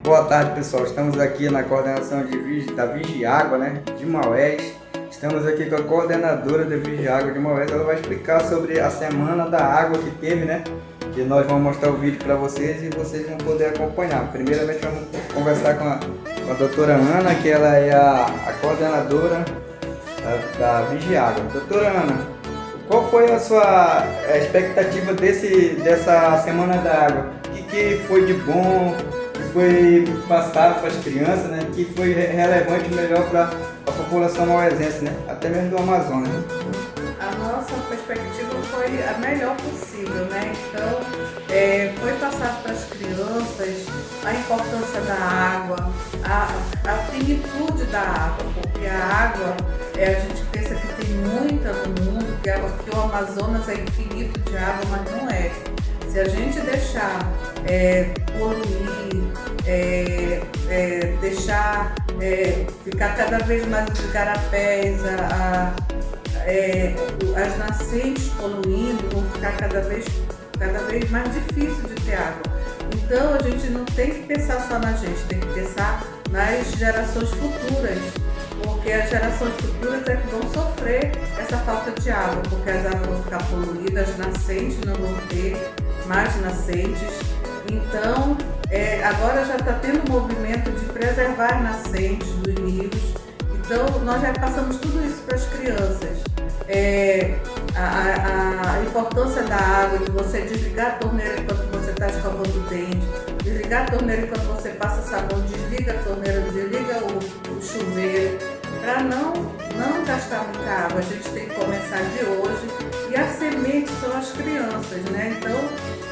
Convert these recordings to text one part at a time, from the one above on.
Boa tarde, pessoal. Estamos aqui na coordenação da Vigiágua, né, de Maués. Estamos aqui com a coordenadora da Vigiágua de Maués. Ela vai explicar sobre a Semana da Água que teve, né? Que nós vamos mostrar o vídeo para vocês e vocês vão poder acompanhar. Primeiramente vamos conversar com a doutora Ana, que ela é a coordenadora da Vigiágua. Doutora Ana, qual foi a sua expectativa dessa Semana da Água? O que foi de bom, que foi passado para as crianças, né? Que foi relevante melhor para a população mauesense, né? Até mesmo do Amazonas, né? A nossa perspectiva foi a melhor possível, né? Então, foi passado para as crianças a importância da água, a finitude da água, porque a água, a gente pensa que tem muita no mundo, que o Amazonas é infinito de água, mas não é. Se a gente deixar poluir, deixar ficar cada vez mais os igarapés, as nascentes poluindo, vão ficar cada vez mais difícil de ter água. Então a gente não tem que pensar só na gente, tem que pensar nas gerações futuras, porque as gerações futuras é que vão sofrer essa falta de água, porque as águas vão ficar poluídas, as nascentes não vão ter mais nascentes. Então agora já está tendo um movimento de preservar as nascentes dos rios. Então nós já passamos tudo isso para as crianças. A importância da água, de você desligar a torneira enquanto você está escovando o dente, desligar a torneira enquanto você passa sabão, desliga a torneira, desliga o chuveiro, para não gastar muita água. A gente tem que começar de hoje, e a semente são as crianças, né? Então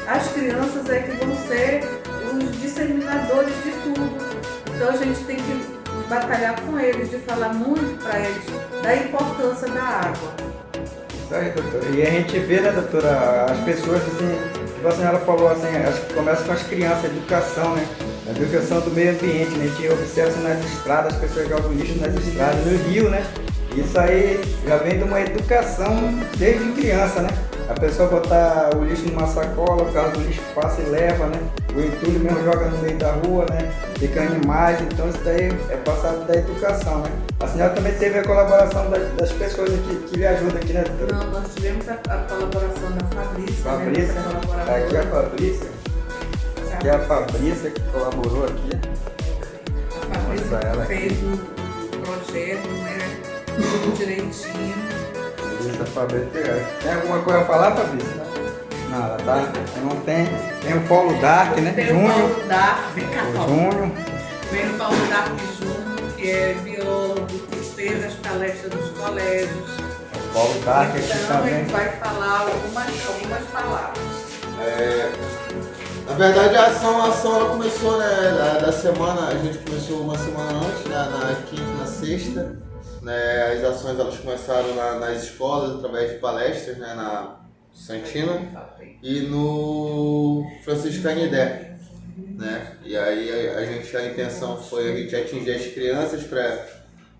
as crianças é que vão ser os disseminadores de tudo. Então a gente tem que batalhar com eles, de falar muito para eles da importância da água. Isso aí, doutora. E a gente vê, né, doutora, as pessoas, assim, tipo a senhora falou, assim, acho que começa com as crianças, a educação, né? A educação do meio ambiente, né? A gente observa assim, nas estradas, as pessoas jogam lixo nas estradas, no rio, né? Isso aí já vem de uma educação desde criança, né? A pessoa botar o lixo numa sacola, o carro do lixo passa e leva, né? O entulho mesmo joga no meio da rua, né? Fica animais, então isso daí é passado da educação, né? A senhora também teve a colaboração das pessoas aqui, que lhe ajudam aqui, né, doutora? Não, nós tivemos a colaboração da Fabrícia. Fabrícia, né? aqui é a Fabrícia. Aqui é a Fabrícia que colaborou aqui. A Fabrícia fez o projeto, né? Tudo direitinho. Isso, a Fabrícia. Tem alguma coisa a falar, Fabrícia? Nada, tá? Não tem. Tem o Paulo Dark, né? Tem Júnior. o Paulo Dark, Júnior. Vem o Paulo Dark Júnior, que é biólogo, que fez as palestras dos colégios. O Paulo Dark aqui Então também. ele vai falar algumas palavras. Na verdade a ação ela começou, né, da semana, a gente começou uma semana antes, na quinta e na sexta. Né, as ações elas começaram nas escolas através de palestras, né, na Santina e no Francisco Canidé, né? E aí a intenção foi a gente atingir as crianças para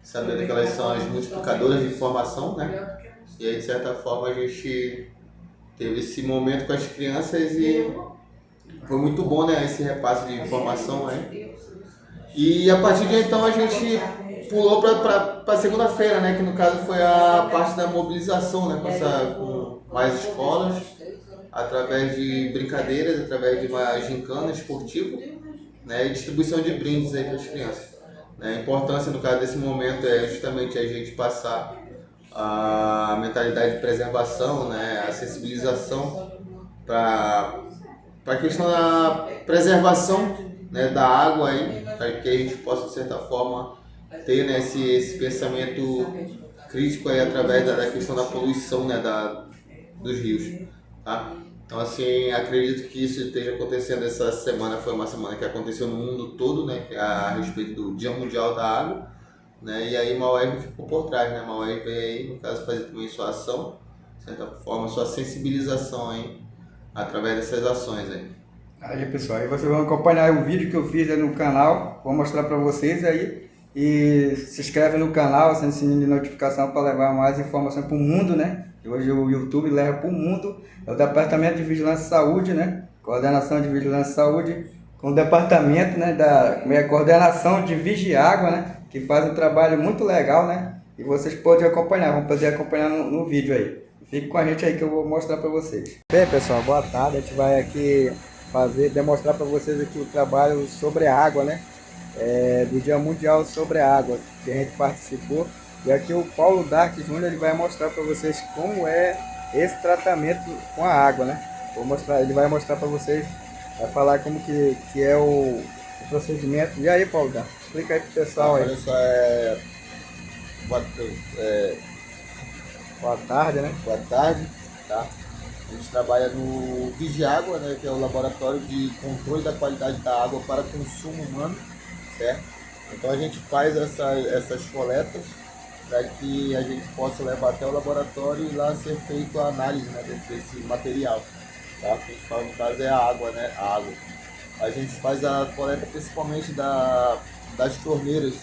saber que elas são as multiplicadoras de informação, né? E aí de certa forma a gente teve esse momento com as crianças e foi muito bom, né, esse repasse de informação, né? E a partir de então a gente pulou para segunda-feira, né, que no caso foi a parte da mobilização, né, com mais escolas, através de brincadeiras, através de uma gincana esportiva, né, e distribuição de brindes aí para as crianças. A importância, no caso desse momento, é justamente a gente passar a mentalidade de preservação, né, a sensibilização para a questão da preservação, né, da água aí, para que a gente possa, de certa forma, ter, né, esse pensamento crítico aí através da questão da poluição, né, dos rios, tá? Então, assim, acredito que isso esteja acontecendo essa semana. Foi uma semana que aconteceu no mundo todo, né, a respeito do Dia Mundial da Água, né, e aí Maués não ficou por trás, né, Maués veio aí, no caso, fazer também sua ação, de certa forma, sua sensibilização aí, através dessas ações aí. Aí, pessoal, aí vocês vão acompanhar o vídeo que eu fiz aí no canal, vou mostrar para vocês aí. E se inscreve no canal, aciona o sininho de notificação para levar mais informação para o mundo, né? E hoje o YouTube leva para o mundo. É o Departamento de Vigilância e Saúde, né? Coordenação de Vigilância e Saúde com o departamento, né, da coordenação de Vigia Água, né, que faz um trabalho muito legal, né, e vocês podem acompanhar, vão poder acompanhar no vídeo aí. Fique com a gente aí que eu vou mostrar para vocês. Bem, pessoal, boa tarde. A gente vai aqui demonstrar para vocês aqui o trabalho sobre a água, né, do Dia Mundial sobre a Água, que a gente participou. E aqui o Paulo Dark Júnior, ele vai mostrar para vocês como é esse tratamento com a água, né. Ele vai mostrar para vocês, vai falar como que é o procedimento. E aí, Paulo Dark, explica aí pro pessoal aí. Olha só, Boa tarde, né? boa tarde, tá? A gente trabalha no Vigiágua, né, que é o laboratório de controle da qualidade da água para consumo humano, certo? Então a gente faz essas coletas para que a gente possa levar até o laboratório e lá ser feita a análise, né, desse material, tá? O que a gente fala no caso é a água, né? A água. A gente faz a coleta principalmente das torneiras,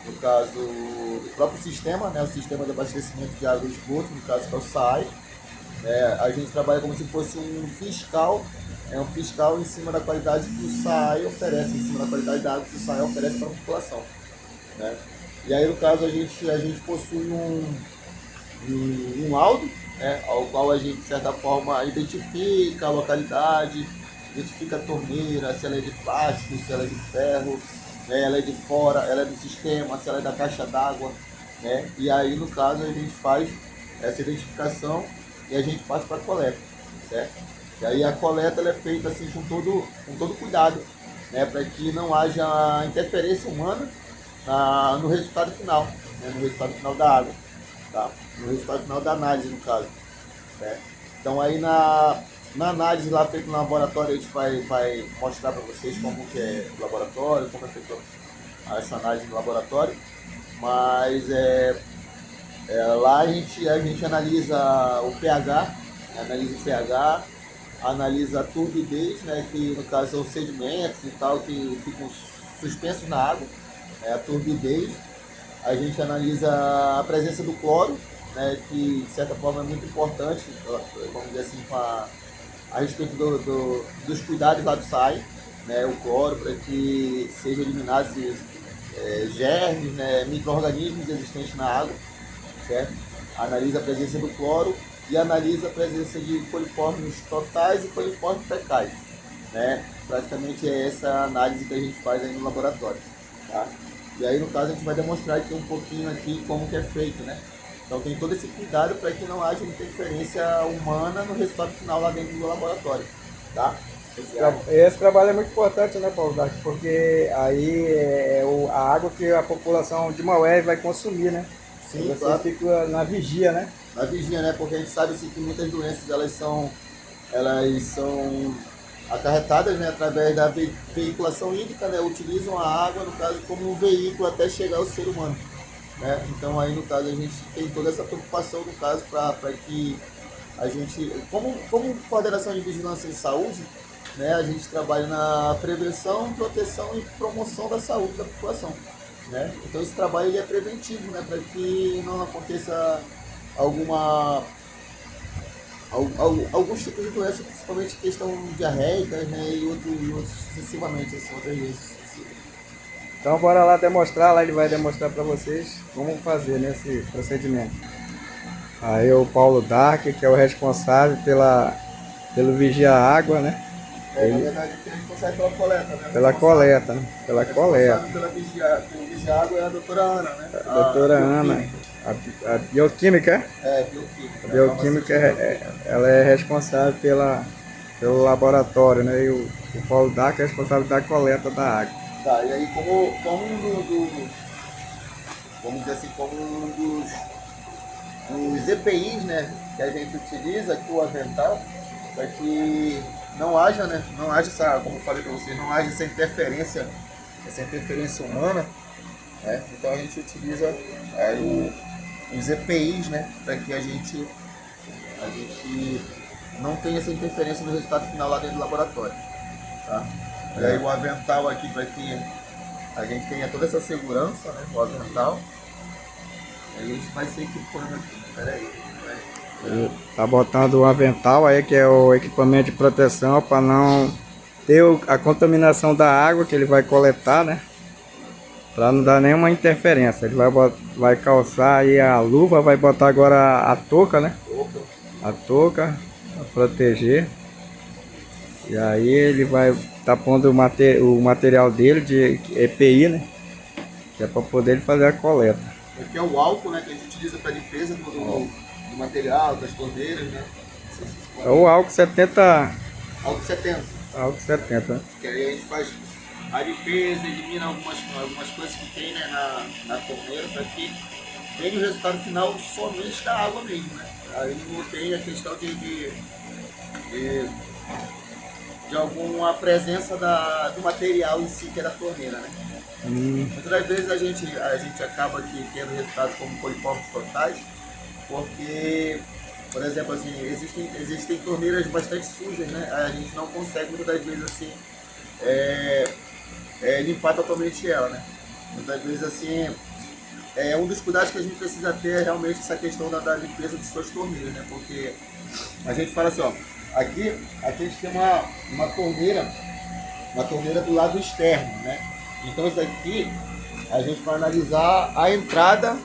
no caso do próprio sistema, né, o sistema de abastecimento de água e esgoto, no caso que é o SAAI. A gente trabalha como se fosse um fiscal em cima da qualidade que o SAAI oferece, em cima da qualidade da água que o SAAI oferece para a população, né? E aí no caso a gente possui um laudo, né, ao qual a gente de certa forma identifica a localidade, identifica a torneira, se ela é de plástico, se ela é de ferro, né, ela é de fora, ela é do sistema, se ela é da caixa d'água, né? E aí no caso a gente faz essa identificação e a gente passa para a coleta, certo? E aí a coleta ela é feita assim com todo cuidado, né, para que não haja interferência humana no resultado final, né, no resultado final da água, tá? No resultado final da análise no caso, certo? Então aí na análise lá feita no laboratório a gente vai mostrar para vocês como que é o laboratório, como é feita essa análise no laboratório, mas lá a gente analisa o pH, analisa a turbidez, né, que no caso são os sedimentos e tal que ficam suspensos na água, a turbidez. A gente analisa a presença do cloro, né, que de certa forma é muito importante, vamos dizer assim, a respeito dos cuidados lá do SAAI, né, o cloro, para que sejam eliminados germes, né, micro-organismos existentes na água, certo? Analisa a presença do cloro e analisa a presença de coliformes totais e coliformes fecais, né? Praticamente é essa análise que a gente faz aí no laboratório, tá? E aí no caso a gente vai demonstrar aqui um pouquinho aqui como que é feito, né? Então tem todo esse cuidado para que não haja interferência humana no resultado final lá dentro do laboratório, tá? Esse trabalho é muito importante, né, Paulo Dark? Porque aí a água que a população de Maués vai consumir, né? Sim, você claro. fica na vigia, né? Na vigia, né? Porque a gente sabe assim, que muitas doenças elas são acarretadas, né, através da veiculação hídrica, né? Utilizam a água, no caso, como um veículo até chegar ao ser humano, né? Então aí no caso a gente tem toda essa preocupação no caso para que a gente, como coordenação de vigilância em saúde, né, a gente trabalha na prevenção, proteção e promoção da saúde da população, né? Então esse trabalho ele é preventivo, né, para que não aconteça alguns tipos de doenças, principalmente questão diarreicas, né, e outros sucessivamente, assim, outras vezes. Então bora lá demonstrar, lá ele vai demonstrar para vocês como fazer nesse procedimento. Aí o Paulo Dark, que é o responsável pelo Vigia Água, né? Na verdade, a gente consegue pela coleta, né? Pela coleta, né? Pela coleta. Pelo Vigia Água é a doutora Ana, né? A doutora Ana, a bioquímica, bioquímica. A bioquímica, ela é responsável pelo laboratório, né? E o Paulo Dark é responsável da coleta da água. Tá, e aí vamos dizer assim, como um dos EPIs, né, que a gente utiliza aqui, o avental, para que não haja essa, como eu falei para vocês, não haja essa interferência humana, né? Então a gente utiliza os EPIs, né, para que a gente não tenha essa interferência no resultado final lá dentro do laboratório, tá? E aí o avental aqui para que a gente tenha toda essa segurança, né, o avental. A gente vai ser equipando aqui, peraí. Ele tá botando o avental aí, que é o equipamento de proteção para não ter a contaminação da água que ele vai coletar, né? Para não dar nenhuma interferência. Ele vai calçar aí a luva, vai botar agora a touca, né? A touca para proteger. E aí ele vai estar pondo o material dele de EPI, né? Que é para poder ele fazer a coleta. Aqui é o álcool, né, que a gente utiliza para limpeza do material, das torneiras, né? É o álcool 70. Álcool 70. Álcool 70, né? Que aí a gente faz a limpeza, elimina algumas coisas que tem, né, na torneira, para que tenha o resultado final somente da água mesmo, né? Aí não tem a questão de alguma presença do material em si, que é da torneira, né? Muitas das vezes a gente acaba aqui tendo resultados como coliformes totais, porque, por exemplo, assim, existem torneiras bastante sujas, né? A gente não consegue muitas das vezes assim limpar totalmente ela, né? Muitas das vezes assim, um dos cuidados que a gente precisa ter é realmente essa questão da limpeza de suas torneiras, né? Porque a gente fala assim, ó, aqui a gente tem uma torneira do lado externo, né? Então isso aqui a gente vai analisar a entrada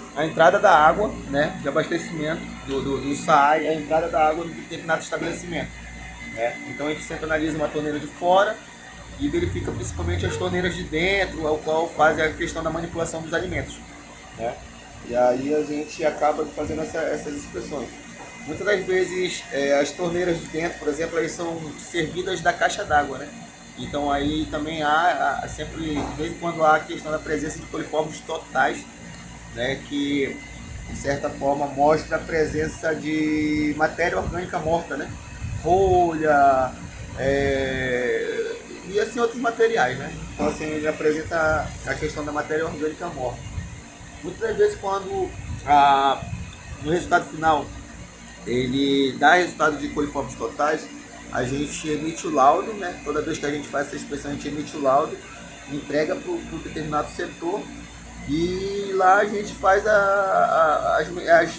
da água, né, de abastecimento do SAI, a entrada da água de determinado estabelecimento, né? Então a gente sempre analisa uma torneira de fora e verifica principalmente as torneiras de dentro, ao qual faz a questão da manipulação dos alimentos, né? E aí a gente acaba fazendo essas inspeções. Muitas das vezes as torneiras de dentro, por exemplo, elas são servidas da caixa d'água, né? Então aí também há sempre, de vez em quando, há a questão da presença de coliformes totais, né, que de certa forma mostra a presença de matéria orgânica morta, né? Folha e assim outros materiais, né? Então assim ele apresenta a questão da matéria orgânica morta. Muitas das vezes quando no resultado final ele dá resultado de coliformes totais, a gente emite o laudo, né? Toda vez que a gente faz essa inspeção, a gente emite o laudo, entrega para o determinado setor e lá a gente faz as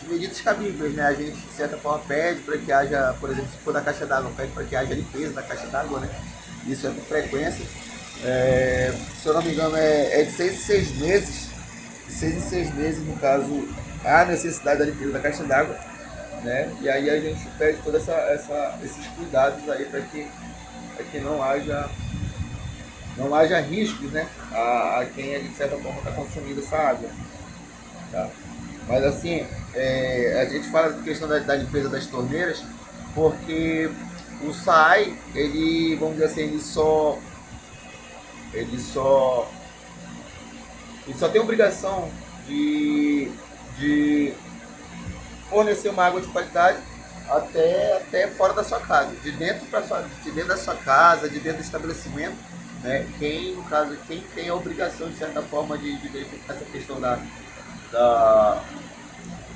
medidas cabíveis, né? A gente, de certa forma, pede para que haja, por exemplo, se for da caixa d'água, pede para que haja limpeza da caixa d'água, né? Isso é com frequência. Se eu não me engano, é de 6 em 6 meses. De 6 em 6 meses, no caso, há necessidade da limpeza da caixa d'água, né? E aí a gente pede todos esses cuidados aí para que não haja riscos, né, a quem de certa forma está consumindo essa água, tá? Mas assim, a gente fala da questão da limpeza das torneiras porque o SAI, ele, vamos dizer assim, ele só tem obrigação de fornecer uma água de qualidade até fora da sua casa, de dentro da sua casa, de dentro do estabelecimento, né? Quem tem a obrigação de certa forma de verificar essa questão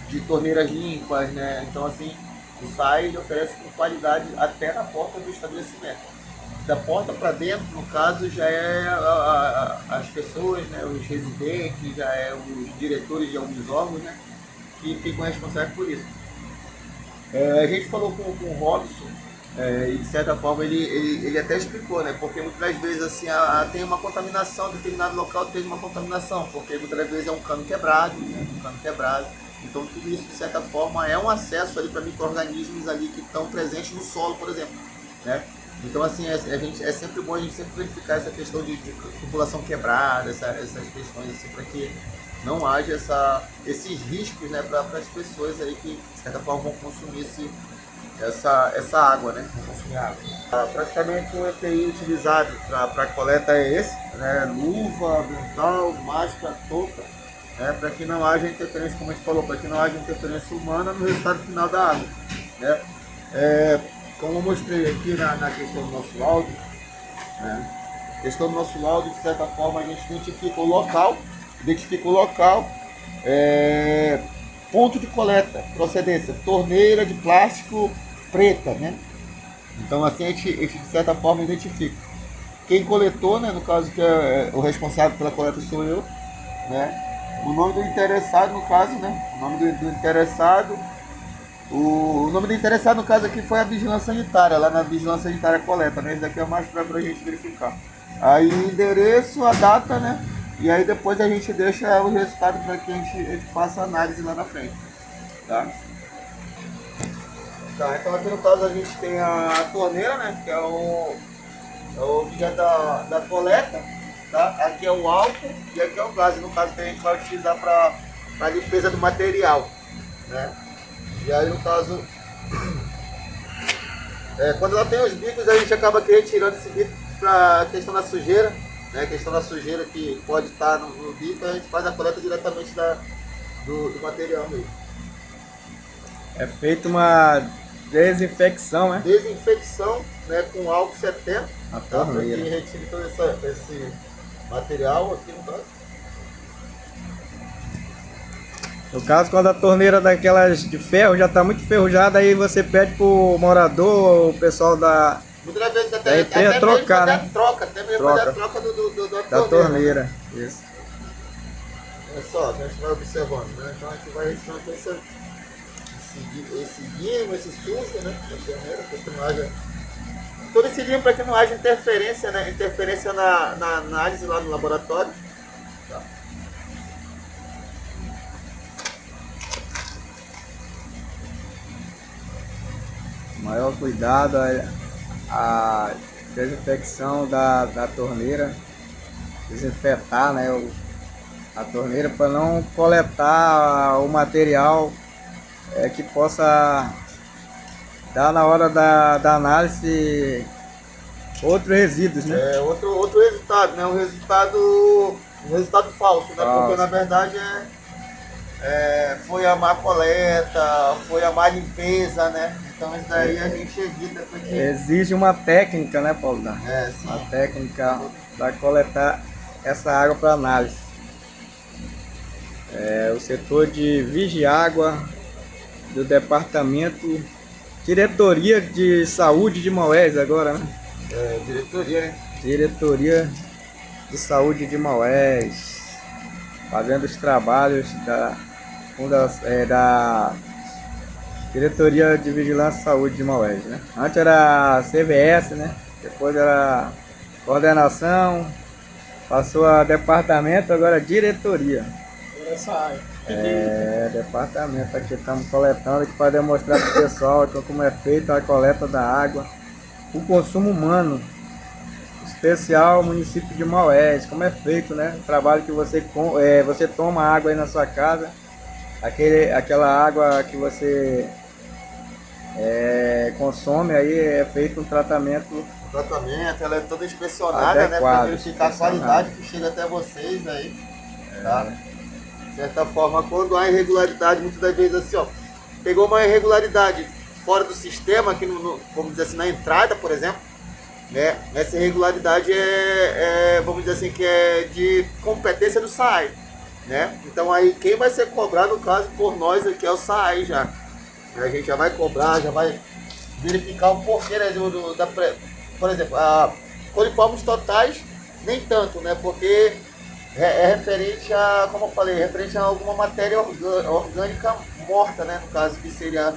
de torneiras limpas, né? Então assim, o SAI ele oferece com qualidade até na porta do estabelecimento. Da porta para dentro, no caso, já é as pessoas, né? Os residentes, já é os diretores de alguns órgãos, né? Que ficam responsáveis por isso. A gente falou com o Robson, e de certa forma ele até explicou, né? Porque muitas das vezes assim, tem uma contaminação, determinado local tem uma contaminação, porque muitas das vezes é um cano quebrado, né? Então tudo isso de certa forma é um acesso ali para micro-organismos ali que estão presentes no solo, por exemplo, né? Então assim, é sempre bom a gente sempre verificar essa questão de tubulação quebrada, essas questões assim, para que não haja esses riscos, né, para as pessoas aí que de certa forma vão consumir essa água, né? Vão consumir água. Praticamente o EPI utilizado para coleta é esse, né? Luva, avental, máscara, touca, né? Para que não haja interferência, como a gente falou, para que não haja interferência humana no resultado final da água, né? Como eu mostrei aqui na questão do nosso laudo, né? Questão do nosso laudo, de certa forma a gente identifica o local, ponto de coleta, procedência, torneira de plástico preta, né? Então assim a gente de certa forma identifica. Quem coletou, né, no caso que é o responsável pela coleta sou eu, né? O nome do interessado, no caso, né? O nome do interessado, O nome do interessado, no caso aqui, foi a Vigilância Sanitária, lá na Vigilância Sanitária Coleta, né? Esse daqui é mais pra gente verificar. Aí o endereço, a data, né? E aí depois a gente deixa o resultado para que a gente faça a análise lá na frente, tá? Tá, então aqui no caso a gente tem a torneira, né? Que é o objeto da coleta, tá? Aqui é o álcool e aqui é o gás, no caso que a gente vai utilizar para limpeza do material, né? E aí no caso, quando ela tem os bicos, a gente acaba aqui retirando esse bico para a questão da sujeira, né? A questão da sujeira que pode estar no bico, a gente faz a coleta diretamente do material mesmo. É feita uma desinfecção, né? Desinfecção, né, com álcool 70, A tá? Para que torneira. retire todo esse material aqui no caso. No caso, quando a torneira daquelas de ferro já está muito enferrujada, aí você pede pro morador, o pessoal Muitas vezes Da até empresa mesmo trocar, fazer né? a troca, até mesmo Troca. fazer a troca da torneira. Isso. Olha só, a gente vai observando, né? Então a gente vai retirando esse limo, esse sujo, né? Da torneira, para que não haja... Todo esse limo para que não haja interferência, né? Interferência na análise lá no laboratório. Tá. Maior cuidado a desinfecção da torneira, desinfetar, né, a torneira para não coletar o material que possa dar na hora da análise outros resíduos, né? Outro resultado, né? Um resultado falso, né? Falso. Porque na verdade foi a má coleta, foi a má limpeza, né? Então isso daí a gente evita porque... Exige uma técnica, né, Paulo? sim. Uma técnica para coletar essa água para análise. O setor de Vigiágua do Departamento Diretoria de Saúde de Maués agora, né? Diretoria, né? Diretoria de Saúde de Maués, fazendo os trabalhos da Diretoria de Vigilância e Saúde de Maués, né? Antes era CVS, né? Depois era coordenação, passou a departamento, agora diretoria. Essa área. Departamento aqui estamos coletando aqui para demonstrar para o pessoal como é feita a coleta da água, o consumo humano, especial município de Maués, como é feito, né? O trabalho que você toma água aí na sua casa, aquela água que você consome aí é feito um tratamento. Ela é toda inspecionada, né? Para verificar a qualidade que chega até vocês aí, tá? De certa forma, quando há irregularidade, muitas das vezes assim, ó, pegou uma irregularidade fora do sistema, aqui vamos dizer assim, na entrada, por exemplo, né? Essa irregularidade vamos dizer assim, que é de competência do SAAI, né? Então aí quem vai ser cobrado, no caso, por nós aqui é o SAAI já. A gente já vai cobrar, já vai verificar o porquê, né, por exemplo, coliformes totais, nem tanto, né? Porque é referente a, como eu falei, referente a alguma matéria orgânica morta, né? No caso que seria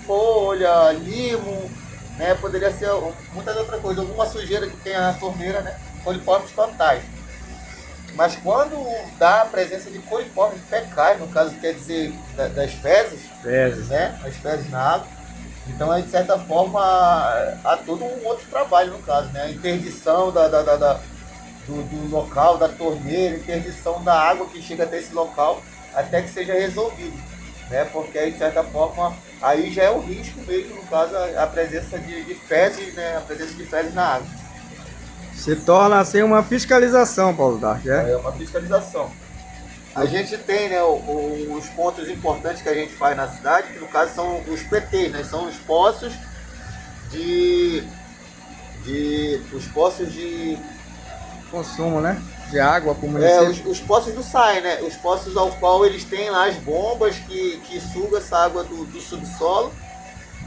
folha, limo, né? Poderia ser muitas outras coisas, alguma sujeira que tem a torneira, né? Coliformes totais. Mas quando dá a presença de coliformes fecais, no caso quer dizer das fezes, né? As fezes na água, então aí de certa forma há todo um outro trabalho no caso, né? A interdição do local, da torneira, interdição da água que chega até esse local, até que seja resolvido, né? Porque aí de certa forma, aí já é o risco mesmo, no caso, a presença de fezes, né? A presença de fezes na água. Se torna assim uma fiscalização, Paulo Dark, É uma fiscalização. A gente tem, né, os pontos importantes que a gente faz na cidade, que no caso são os PTs, né? São os poços de consumo, né? De água para o município. os poços do SAAI, né? Os poços ao qual eles têm lá as bombas que sugam essa água do subsolo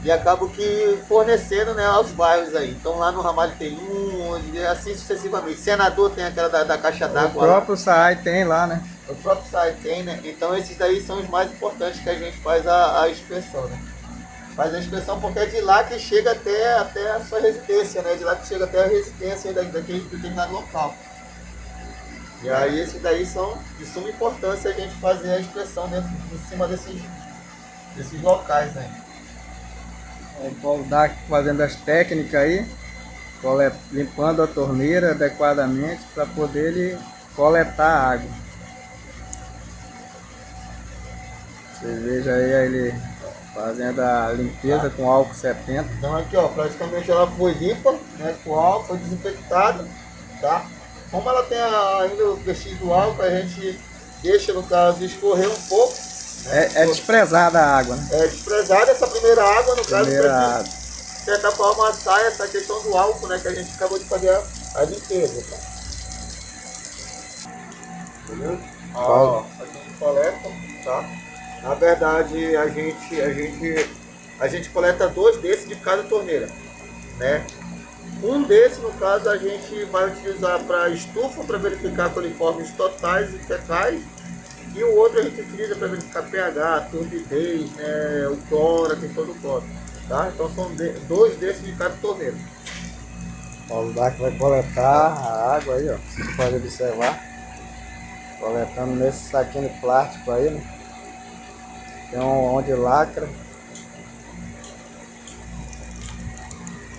e acabam que fornecendo, né, aos bairros aí. Então lá no Ramalho tem e assim sucessivamente. Senador tem aquela da caixa d'água. O próprio SAAI tem lá, né? O próprio SAAI tem, né? Então esses daí são os mais importantes que a gente faz a inspeção, né? faz a inspeção porque é de lá que chega até a sua residência, né? De lá que chega até a residência daquele determinado local. E aí esses daí são de suma importância a gente fazer a inspeção em cima desses locais, né? O Paulo Dark fazendo as técnicas aí, limpando a torneira adequadamente para poder ele coletar a água. Você veja aí ele fazendo a limpeza com álcool 70. Então aqui, ó, praticamente ela foi limpa, né, com álcool, foi desinfectada, tá? Como ela tem ainda o vestígio do álcool, a gente deixa, no caso, escorrer um pouco. Né? É desprezada a água, né? É desprezada essa primeira água, no caso, Primeira pra água. de certa forma sai essa questão do álcool, né, que a gente acabou de fazer a limpeza, tá? Entendeu? Ó, a gente coleta, tá? Na verdade, a gente coleta 2 desses de cada torneira, né? Um desses, no caso, a gente vai utilizar para estufa, para verificar coliformes totais e fecais. E o outro a gente utiliza para verificar pH, turbidez, né, o cloro, a questão do cloro. Tá? Então são 2 desses de cada torneira. O Paulo Dark vai coletar a água aí, ó. Você pode observar. Coletando nesse saquinho de plástico aí, né? Tem onde lacra.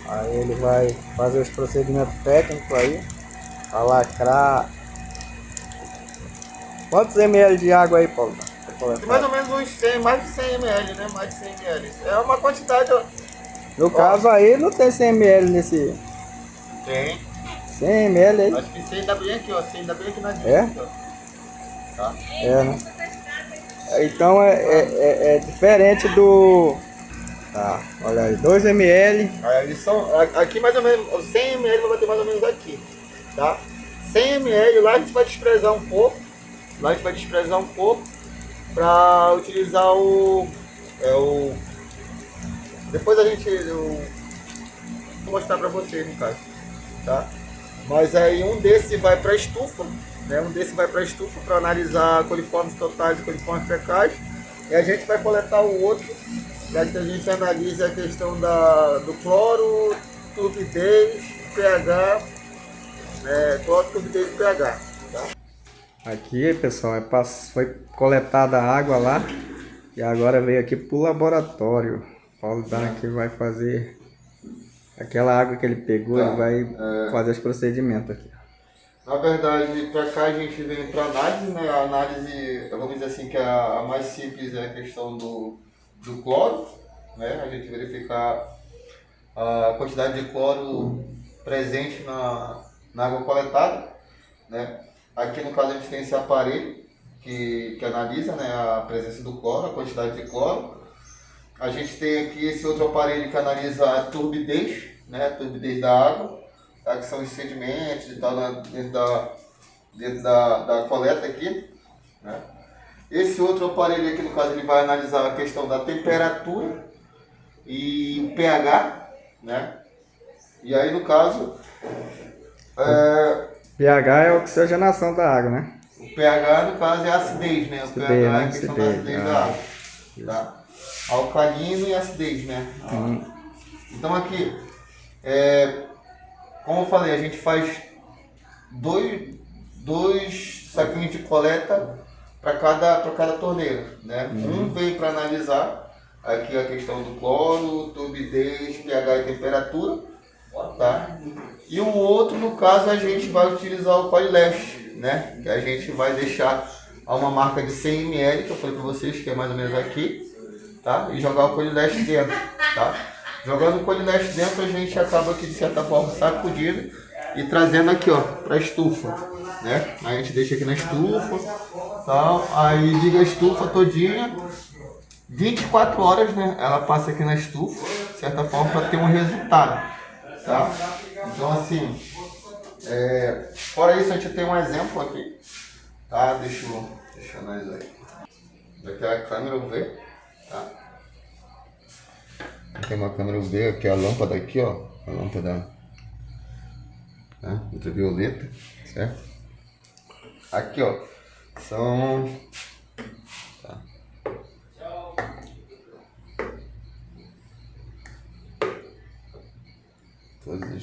Aí ele vai fazer os procedimentos técnicos aí para lacrar. Quantos ml de água aí, Paulo? Mais ou menos uns 100, mais de 100 ml, né? Mais de 100 ml. É uma quantidade... No caso aí não tem 100 ml nesse... Tem. 100 ml aí? Acho que 100 dá bem aqui, ó. 100 dá bem aqui na dica. É? Aqui, ó. Tá? É, né? Então é diferente do... Tá, olha aí, 2 ml. Aí eles são... Aqui mais ou menos... 100 ml vai bater mais ou menos aqui. Tá? 100 ml lá a gente vai desprezar um pouco. Para utilizar depois eu vou mostrar para vocês no caso, tá? Mas aí um desses vai para estufa, né? Para analisar coliformes totais e coliformes fecais. E a gente vai coletar o outro para que a gente analise a questão do cloro, turbidez, pH, cloro, turbidez e pH, tá? Aqui, pessoal, foi coletada a água lá e agora veio aqui pro laboratório. O Paulo Dark vai fazer aquela água que ele pegou, ele vai fazer os procedimentos aqui. Na verdade, para cá a gente vem para análise, né? A análise, vamos dizer assim, que a mais simples é a questão do cloro, né? A gente verificar a quantidade de cloro presente na água coletada, né? Aqui no caso a gente tem esse aparelho que analisa, né, a presença do cloro, a quantidade de cloro. A gente tem aqui esse outro aparelho que analisa a turbidez, né, a turbidez da água, tá, que são os sedimentos e tal dentro da coleta aqui, né. Esse outro aparelho aqui no caso ele vai analisar a questão da temperatura e o pH, né. E aí no caso pH é a oxigenação da água, né? o pH, no caso, é a acidez, né? O Acidez, pH é né? a questão da acidez da água. Tá? Alcalino e acidez, né? Então aqui, como eu falei, a gente faz dois saquinhos de coleta para cada torneira, né? Um vem para analisar aqui a questão do cloro, turbidez, pH e temperatura, tá? E o outro, no caso, a gente vai utilizar o Colileste, né? Que a gente vai deixar a uma marca de 100 ml, que eu falei para vocês, que é mais ou menos aqui, tá? E jogar o Colileste dentro, tá? Jogando o Colileste dentro, a gente acaba aqui, de certa forma, sacudindo e trazendo aqui, ó, para a estufa, né? Aí a gente deixa aqui na estufa, tal. Aí liga a estufa todinha, 24 horas, né? Ela passa aqui na estufa, de certa forma, para ter um resultado, tá? Então, assim, fora isso, a gente tem um exemplo aqui, tá? Deixa eu analisar aqui. Daqui é a câmera UV, tá? Tem uma câmera UV aqui, a lâmpada aqui, ó, a lâmpada, né, ultravioleta, certo? Aqui, ó, são... Tá.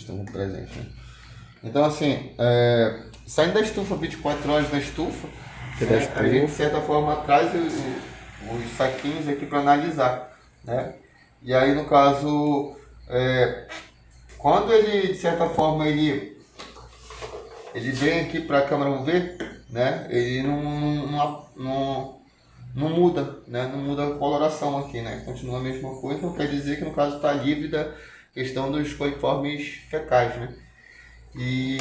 estão presentes, né? Então, assim, saindo da estufa, 24 horas da estufa, né, a gente, de certa forma, traz os saquinhos aqui para analisar, né? E aí, no caso, quando ele, de certa forma, ele vem aqui para a câmera UV, né? Ele não muda, né? Não muda a coloração aqui, né? Continua a mesma coisa, não quer dizer que, no caso, está livre da questão dos coliformes fecais, né? E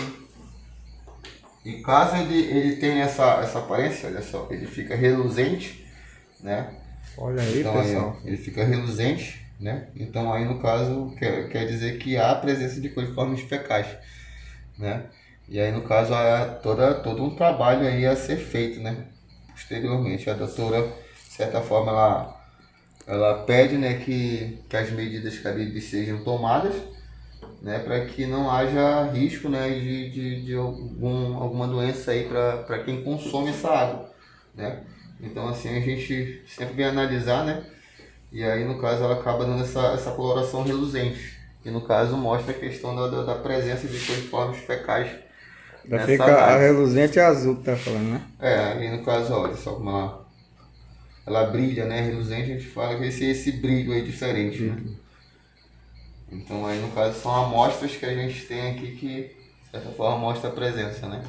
caso ele tenha essa aparência, olha só, ele fica reluzente, né? Olha aí, então, pessoal. Aí, ele fica reluzente, né? Então aí no caso quer dizer que há a presença de coliformes fecais, né? E aí no caso há todo um trabalho aí a ser feito, né? Posteriormente a doutora, de certa forma, ela pede, né, que as medidas cabíveis sejam tomadas, né, para que não haja risco, né, de alguma doença aí para quem consome essa água, né? Então assim a gente sempre vem analisar, né? E aí no caso ela acaba dando essa coloração reluzente, que no caso mostra a questão da presença de coliformes fecais. Já fica a reluzente azul que tá falando, né? Aí no caso, olha só como ela brilha, né? Reluzente, a gente fala que esse brilho aí diferente, né? Então aí no caso são amostras que a gente tem aqui que, de certa forma, mostra a presença, né?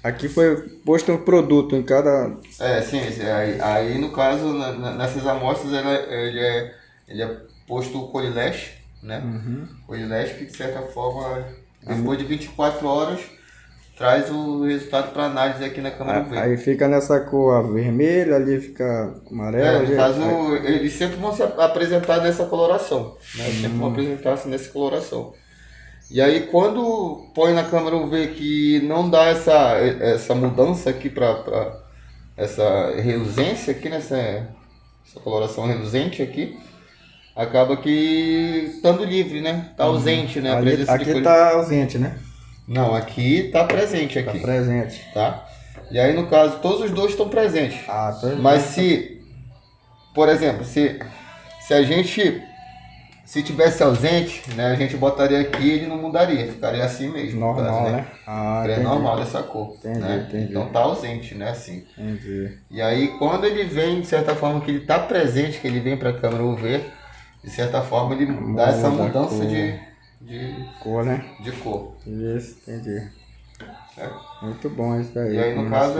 Aqui foi posto um produto em cada... Sim. Aí no caso, nessas amostras, ele é posto o Colilash, né? Colilash que, de certa forma, depois de 24 horas, traz o resultado para análise aqui na câmera UV. Aí fica nessa cor vermelha, ali fica amarelo. No caso, eles sempre vão se apresentar nessa coloração, né? Sempre vão apresentar-se nessa coloração. E aí quando põe na câmera UV que não dá essa mudança aqui para essa reluzência aqui, nessa essa coloração reluzente aqui, acaba que estando livre, né? Tá ausente, né? Aqui tá ausente, né? Não, aqui tá presente aqui. Tá presente. Tá? E aí no caso todos os dois estão presentes. Mas se, por exemplo, se a gente tivesse ausente, né, a gente botaria aqui e ele não mudaria, ficaria assim mesmo. Normal, caso, né? É normal dessa cor. Entendi. Então tá ausente, né? Assim. Entendi. E aí quando ele vem, de certa forma, que ele tá presente, que ele vem para a câmera UV, de certa forma ele dá essa mudança de cor, né? De cor. Isso, entendi. Certo? Muito bom isso aí. E aí no caso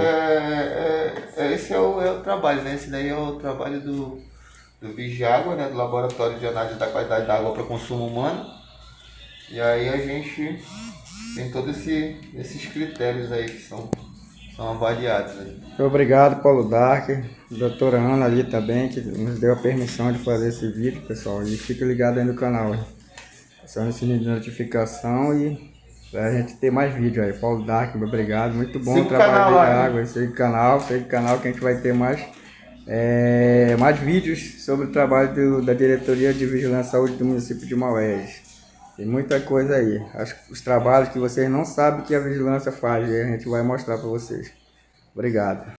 esse é o trabalho, né? Esse daí é o trabalho do Vigiágua, né? Do Laboratório de Análise da Qualidade da Água para Consumo Humano. E aí a gente tem todos esses critérios aí que são avaliados. Aí. Obrigado, Paulo Dark, doutora Ana ali também, que nos deu a permissão de fazer esse vídeo, pessoal. E fica ligado aí no canal. Só no sininho de notificação e pra gente ter mais vídeo aí. Paulo Dark, obrigado. Muito bom o trabalho de água. Segue o canal que a gente vai ter mais vídeos sobre o trabalho da Diretoria de Vigilância e Saúde do município de Maués. Tem muita coisa aí. Os trabalhos que vocês não sabem que a vigilância faz, e a gente vai mostrar para vocês. Obrigado.